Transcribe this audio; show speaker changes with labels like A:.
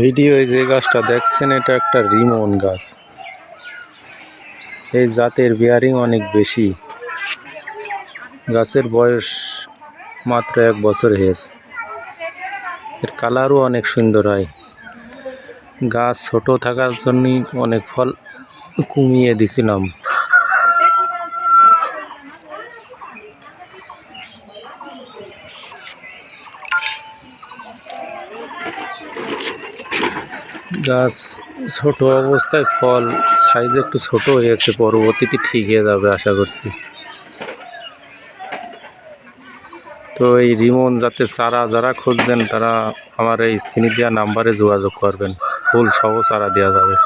A: Video যে গাছটা দেখছেন এটা একটা রিমন গাছ। এই জাতের বিয়ারিং অনেক বেশি। গাছের বয়স মাত্র 1 বছর হয়েছে। এর কালারও অনেক সুন্দর হয়। গাছ ছোট থাকার জন্যই অনেক ফল কমিয়ে দিছিলাম। গাছ ছোট অবস্থায় ফল সাইজ একটু ছোট হয়েছে, পরবর্তীতে ঠিক হয়ে যাবে আশা করছি। তো এই রিমন জাতের চারা যারা খুঁজছেন তারা আমার এই স্ক্রিনে দেওয়া নাম্বারে যোগাযোগ করবেন, ফুল সহ চারা দেওয়া যাবে।